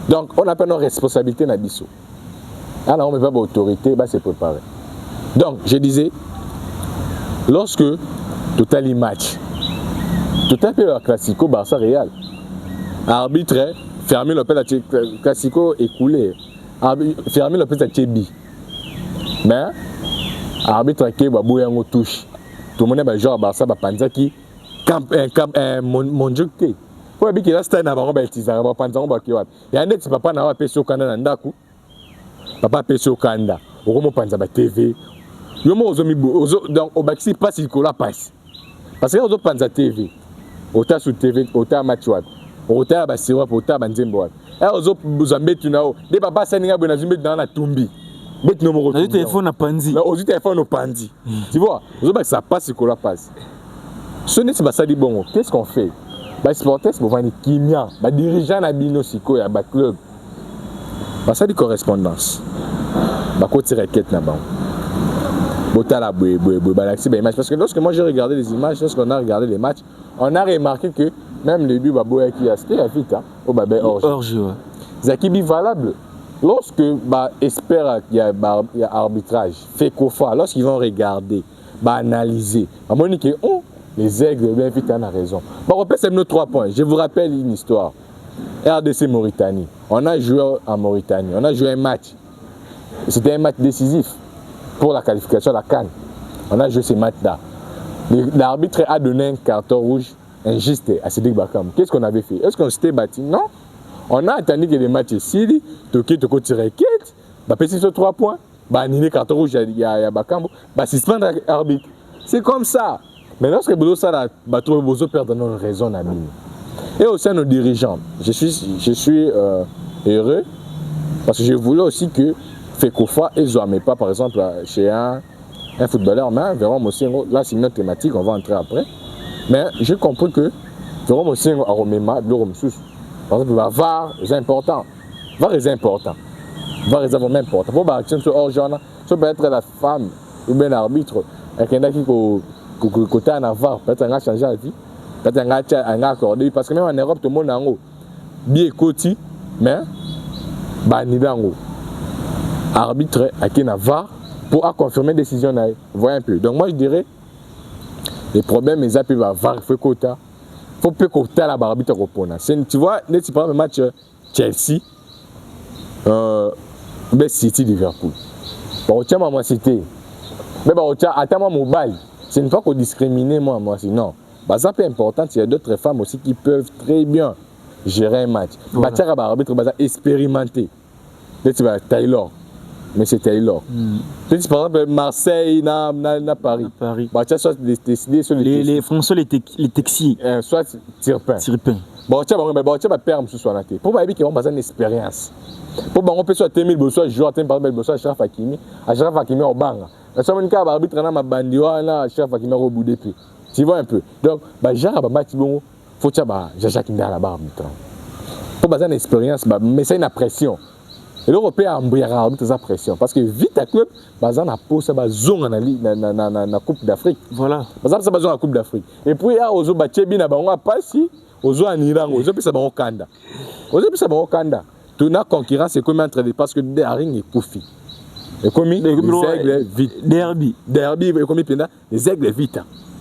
Donc on appelle nos responsabilités na biso. Alors on met pas l'autorité bah c'est préparé. Donc, je disais, lorsque total les matchs, total le classico Barça Real, arbitre, fermer le classico écoulé, fermer le Tchébi. Mais, arbitre qui va bouiller en touche, tout le monde va jouer à Barça, va penser qui, mon jeu qui. Pour habiter qu'il a stade na bango ba tizara ba panza ba kiwa. Ya net papa na wa peso kanda na ndaku. Papa peso kanda. Okomo panza ba TV. Yomo ozomi donc au baxi passe il cola passe. Parce que ozo panza TV. Ota sur TV, ota match wat. Ota ba sewa ota ba nzembo wat. Et ozo buzambe tunao. De papa saninga bona zumbe dans la tumbi. Bet no moko. Le téléphone a pandi. Mais ozo téléphone no pandi. Tu vois, ozo ba ça passe il cola passe. Ce n'est pas ça dit bon. Qu'est-ce qu'on fait? Bah sportifs pour vendre kimia, bah dirigeant na bino siko ya ba club. Bah ça dit correspondance. Bah côté requête na ba. Botala bah l'accès bah image parce que lorsque moi j'ai regardé les images, lorsqu'on a regardé les matchs, on a remarqué que même le but bah boya qui a c'était à vite hein, au bah hors jeu. Zakibi valable. Lorsque bah espère qu'il y a arbitrage, fait quoi faire lorsqu'ils vont regarder, bah analyser. Bah Monique on les aigles, bien vite, on a raison. Bon, on peut nos 3 points. Je vous rappelle une histoire. RDC Mauritanie. On a joué en Mauritanie. On a joué un match. C'était un match décisif pour la qualification de la CAN. On a joué ce match-là. L'arbitre a donné un carton rouge injuste à Cédric Bakam. Qu'est-ce qu'on avait fait? Est-ce qu'on s'était battu? Non. On a attendu que les matchs Sili, Toko tiré quête, bah, petit sur 3 points, bah, annulé carton rouge à Bakam, bah, suspendre l'arbitre. C'est comme ça. Mais lorsque Bozo Sala trouve Bozo perdre nos raisons à mine. Et aussi à nos dirigeants, je suis heureux parce que je voulais aussi que Fekofa et Zoamé pas, par exemple, chez un footballeur, mais Véron Mosengo, là c'est une autre thématique, on va entrer après. Mais j'ai compris que Véron Mosengo a remis ma de Romsus. Par exemple, le VAR est important. VAR est important. VAR est vraiment important. Pour action sur hors-jeu, ça peut être la femme ou bien l'arbitre. Il y en a qui côté en VAR, peut-être un a changé la vie, peut-être un a accordé. Parce que même en Europe, tout le monde a un bien côté, mais Banidango. Arbitre à qui n'a VAR pour confirmer la décision. Voyez un peu. Donc moi je dirais, les problèmes, ils appellent VAR, il faut quota. Il faut peu quota la arbitre repona. Tu vois, tu prends le match Chelsea, City, Liverpool. Bon, tiens, moi, City. Mais bon, attends, moi, mobile. C'est une fois qu'on discrimine, moi, sinon. Bah, ça peut être important, il y a d'autres femmes aussi qui peuvent très bien gérer un match. Voilà. Bah, tiens, arbitre, bah, expérimenter. Tu vas Taylor. Mais c'est Taylor. Par exemple, Marseille, Paris. Bah, tu as soit décidé sur les Français, les taxis. Soit Tirpin. Bon, tu as permis ce soir. Pour moi, il y a une expérience. Pour moi, on peut soit Témil, soit joueur, par exemple, soit Achraf Hakimi. Achraf Hakimi au bang. La semaine où l'arbitre a ma bandio, Achraf Hakimi au bout des pieds. Tu vois un peu. Donc, Jarab, il faut que Jacques Nda la barre. Pour moi, une expérience, mais c'est une pression. Et l'Européen a embrayé sa pression. Parce que vite à club, on a posé la zone dans la Coupe d'Afrique. Voilà. On a posé la Coupe d'Afrique. Et puis, on a passé, on a passé, on a Iran, on a passé au Kanda. On a passé au Kanda. Toute la concurrence est comme entre les parce que derrière est Koufi. Et comme les aigles vite. Derby, et comme les aigles vite.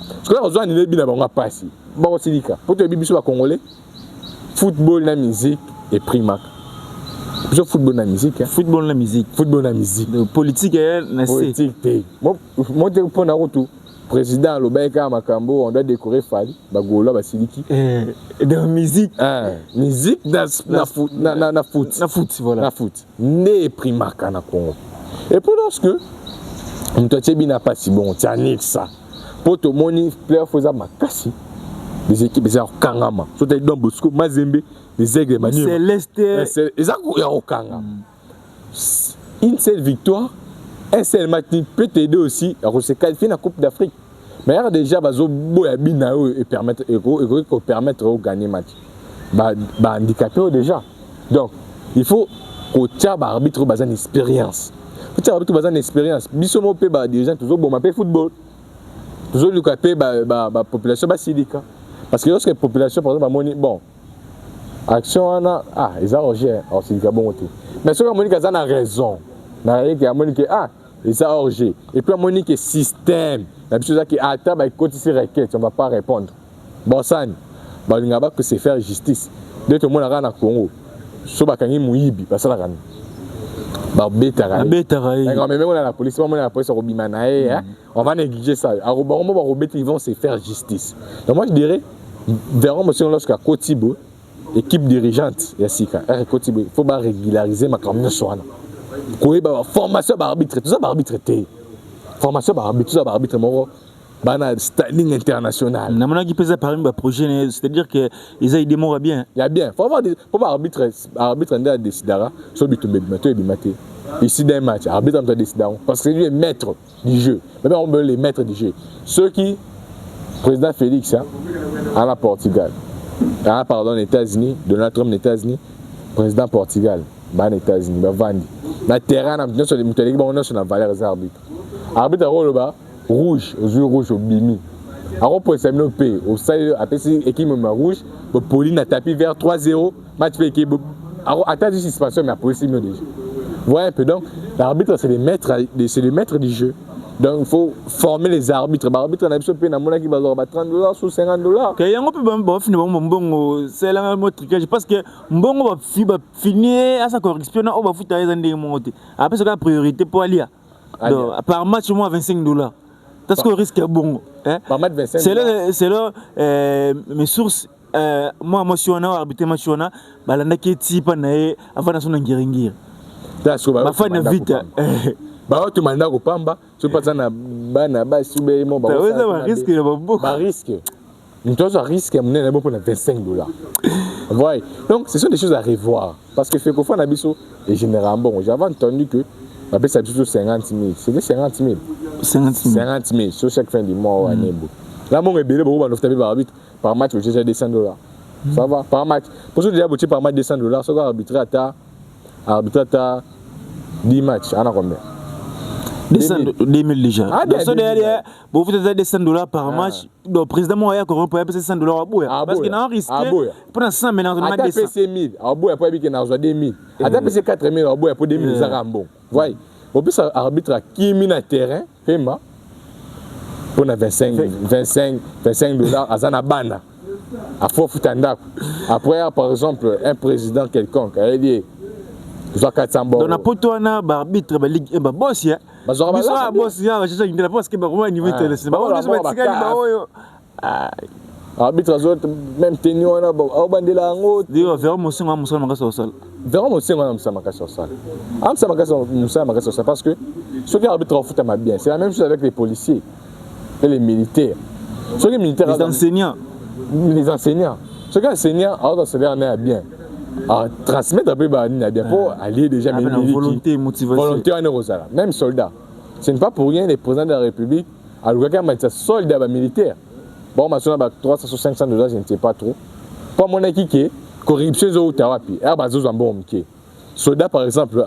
Parce que là, on a un Iran, on a passé. Bon, c'est dit. Pour te dire, les Congolais, football, la musique et primac. Je football la musique. Football la musique. Football la musique. Politique est politique. Moi, je pour Naruto. Président Lobeka Makambo, on doit décorer Fali, Bagola, Basiliki. De musique. Musique na foot. Na foot, voilà. Na foot. Né primaka na Congo. Et pour lorsque on te bien pas si bon, tu as ça. Pour te moni player faisait makasi. Les équipes des Kangama. Soit dans Bosco, Mazembe. Les aigles manières. C'est une seule victoire, un seul match peut t'aider aussi à se qualifier dans la Coupe d'Afrique. Mais il y a déjà et permettre de gagner le match. Handicapé déjà. Donc, il faut que tu aies arbitre une expérience. Il faut que tu aies une expérience. Bissomo peut des gens toujours bon football. Toujours la population basilica. Parce que lorsque la population par exemple bon action ils ont orgé c'est du bon côté mais ce que Monique a raison Monique ils ont orgé et puis Monique système la chose qui attend côté ces requêtes on va pas répondre bon ça on va que c'est faire justice dès que moi na Congo so bakangi muibi parce la kan ba betara même on a la police on va négliger ça ils vont se faire justice donc moi je dirais Véron Mosengo lorsqu'à Kotibo équipe dirigeante Yassika Kotibo il faut régulariser ma campagne soana formation d'arbitre tout ça arbitre formation d'arbitre tout ça arbitre mon standing international namona qui pèse par un projet c'est-à-dire que ils a démoré bien il y a bien faut arbitre ndé décidera so bitumbe bimaté ici d'un match arbitre doit décider parce que lui est maître du jeu mais on veut les maîtres du jeu ceux qui président Félix à la Portugal pardon les États-Unis Donald Trump les États-Unis président Portugal les États-Unis vandi na terrain na sur les mutali on sur la valeur des arbitre rouge aux yeux rouges au bimi alors pour ça nous paye au stade après équipe rouge pour Pauline a tapé vers 3-0 match équipe alors attends juste situation mais après c'est mieux déjà voyez un peu donc l'arbitre c'est le maître du jeu. Donc il faut former les arbitres. Les arbitres on a besoin de payer qui va avoir $30 ou $50. Que yango pe ba finir mbongo c'est la même trucage parce que mbongo va finir à sa correction on va foutre les andé monter. Après c'est la priorité pour aller. Donc par match moi $25. Parce qu'on risque bon par match $25. C'est là mes sources moi je suis arbitrer match on balanda ki tipa na avant na sona ngiringir. Ma fin de vite. Tu m'as dit que tu pas ça na risque. Nous avons risque pour $25. Voyez. Donc ce sont des choses à revoir parce que fait qu'on a biso et généralement bon j'avais entendu que Après, ça plutôt 50 000. C'était 50 000. 50 000. 50 000 sur chaque fin du mois. Là, mon rebelle, on va faire par arbitre. Par match, j'ai déjà $200. Ça va, par match. Pour ceux qui ont déjà par match $200, ça va arbitrer à 10 matchs. On a combien? 200 000 déjà. Ah, donc, ça derrière, vous faites $200 par match. Le président Moya Coron peut payer $100 à bout. Parce qu'il a un risque. Pendant 100 maintenant, on a 200. Attends, 1 000. À bout, après, il y a 2 000. Attends, 4 000. À bout, après 2 000, ça rend bon. Voyez. Au plus, arbitre à qui mis dans terrain, paiement. Pour 25 $, à Zanabana. À Fofutandak. Après, par exemple, un président quelconque, il dit, je dois 400 $. Donc, on a pas toi, arbitre, Ligue 1, boss, boss, parce que au niveau international. Arbitre, même tenu, on a bandé la route. Verra mon sang, mon sang, Vraiment, c'est un Moussa sur ça. Parce que ceux qui arbitrent au foot bien, c'est la même chose avec les policiers et les militaires. Ceux qui militaires, les enseignants. Les enseignants. Ceux qui enseignants, alors ça va bien. Transmettre un peu bien pour aller déjà volonté, motivation. Volonté en Rosala. Même soldats. Ce n'est pas pour rien les présidents de la République à l'ouverture de soldats militaires. Bon, ma soeur, $300 ou $500, je ne sais pas trop. Pour mon équipe, corruption est au Tawapi. Soldats, par exemple,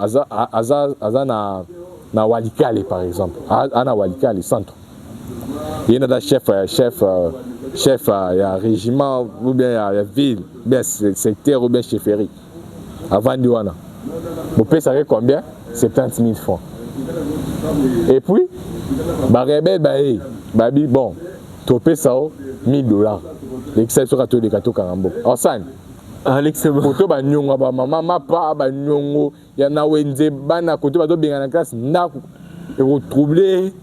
na Walikale, par exemple. Na Walikale, centre. Il y a un chef, il y a un régiment, ou bien il y a une ville, ou bien secteur, ou bien chefferie. Avant Douana. Vous payez ça combien? 70 000 francs. Et puis, bon, tu payes ça $1 000. L'exception à tous les gâteaux Karambo. Orsan. Alex, Koto ba nyonga ba mama pa ba nyongo ya na wenze bana koto ba do benga na classe na ko troubler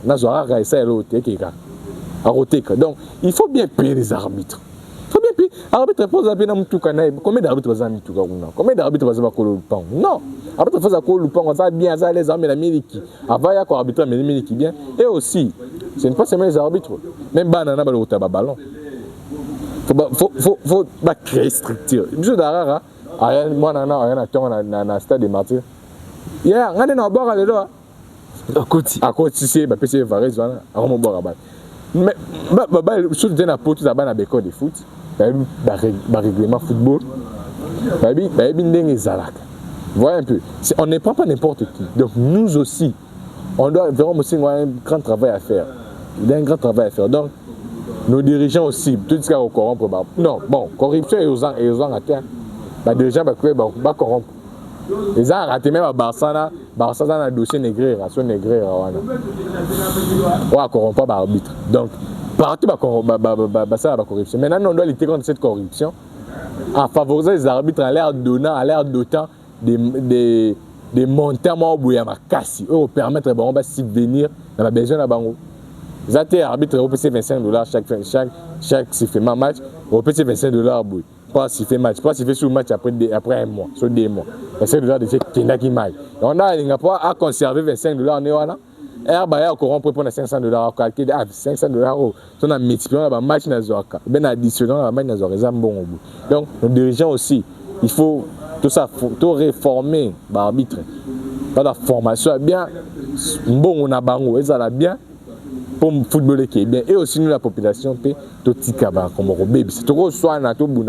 na zo ara ça elo tekeka aroteka. Donc il faut bien payer les arbitres. Il faut bien payer. Arbitre pose la pena mutuka na combien d'arbitres bazana mutuka kuna? Combien d'arbitres bazana ko lupan? Non. Arbitre pose ko lupan ça bien ça les armes la miliki. Avaya ko arbitre mais miliki bien et aussi ce n'est pas seulement les arbitres. Même bana na ba le ballon. Faut créer structure. Monsieur Darara, moi na stade de Martyrs. Yeah, on a boire à l'eau. À côté c'est ba PC Varese voilà, on va boire à balle. Mais surtout na pote ça ba na béco de foot. Ba règlement football. Ba ndenge zalaka. Voyez un peu, on ne prend pas n'importe qui. Donc nous aussi, on doit vraiment un grand travail à faire. Il y a un grand travail à faire. Donc nos dirigeants aussi, tout ce qui est au corrompre. Non, bon, corruption et aux gens à terre. Les dirigeants vont corrompre. Les gens raté même à Barça, dans un dossier négré, ration négré. On ne corrompt pas l'arbitre. Donc, partout, ça va corruption. Maintenant, on doit lutter contre cette corruption en favorisant les arbitres à l'air d'autant des montants où il y a ma casse. Pour permettre de subvenir dans la besoin de la banque. Les arbitres ont payé $25 chaque sifflement match, on paye $25 pas siffler match, pas siffler sur le match après un mois, sur 2 mois. $25 de ce qui maille. On a pas à conserver $25 en Ewana. Et on corrompt pour $500 à calculer $500. On a multiplié le match dans Zoaka. Ben additionnant le match dans Zoaka, bon. Donc nos dirigeants aussi, il faut tout ça, tout réformer l'arbitre. La formation bien, bon on a bango, ça va bien. Pour le football qui est bien et aussi nous la population peut tout petit cabas comme au baby c'est trop soin à tout bout.